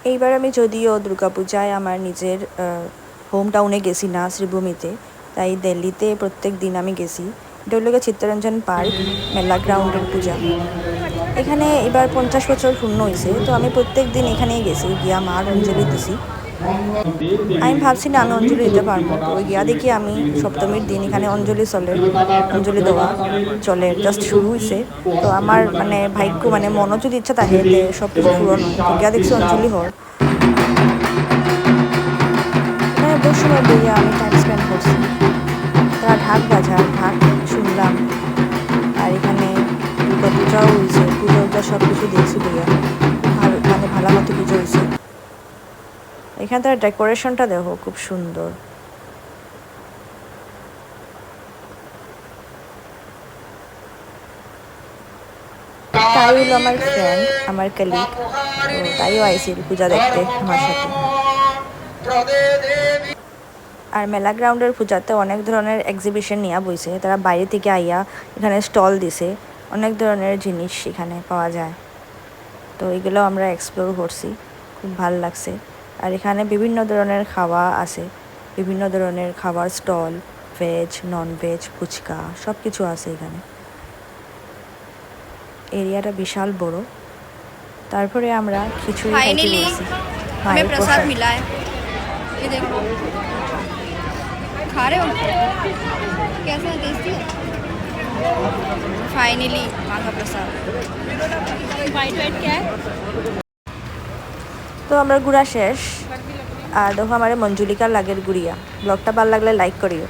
এইবার আমি যদিও দুর্গাপূজায় আমার নিজের হোম টাউনে গেছি না, শ্রীভূমিতে, তাই দিল্লিতে প্রত্যেক দিন আমি গেছি। এটা হলো চিত্তরঞ্জন পার্ক মেলা গ্রাউন্ডের পূজা। এখানে এবার 50 বছর পূর্ণ হয়েছে, তো আমি প্রত্যেক দিন এখানেই গেছি, গিয়া মার অঞ্জলি দিছি। আমি ভাবছি না আমি অঞ্জলি দিতে পারবো, তো ওই গিয়া দেখি আমি সপ্তমীর দিন এখানে অঞ্জলি দেওয়া চলে, জাস্ট শুরু হয়েছে। তো আমার মানে ভাগ্য, মানে মনে যদি ইচ্ছা থাকে তে সব কিছু পূরণ হয়, তো গিয়া দেখছি অঞ্জলি হর। এখানে বহু সময় বইয়া আমি টাইম স্পেন্ড করছি, তারা ঢাক বাজার, ঢাক শুনলাম। আর এখানে দুর্গা পূজাও হয়েছে, পুজো টুজা সব কিছু দেখছি বইয়া, ভালো মানে ভালো মতো পুজো হয়েছে। এখানে তার ডেকোরেশনটা দেখো খুব সুন্দর। তাই হলো আমার ফ্রেন্ড, আমার কলিগ, তো তাইও আইছিল পূজা দেখতে আমার সাথে। আর মেলা গ্রাউন্ডের পূজাতে অনেক ধরনের এক্সিবিশন নিয়ে বইছে, তারা বাইরে থেকে আইয়া এখানে স্টল দিছে, অনেক ধরনের জিনিস এখানে পাওয়া যায়। তো এগুলো আমরা এক্সপ্লোর করছি, খুব ভালো লাগছে। আর এখানে বিভিন্ন ধরনের খাওয়া আছে, বিভিন্ন ধরনের খাবার stall, veg non veg fuchka সব কিছু আছে এখানে। এরিয়াটা বিশাল বড়। তারপরে আমরা খিচুড়ি খাইতে গেছি, মায়ের প্রসাদ। ये देखो खा रहे हो कैसा है टेस्टी है फाइनली माँ का प्रसाद वाइट वाइट क्या है তো আমরা ঘুরা শেষ। আর দেখো আমার মঞ্জুলিকার লাগের গুড়িয়া। ব্লগটা ভালো লাগলে লাইক করিও।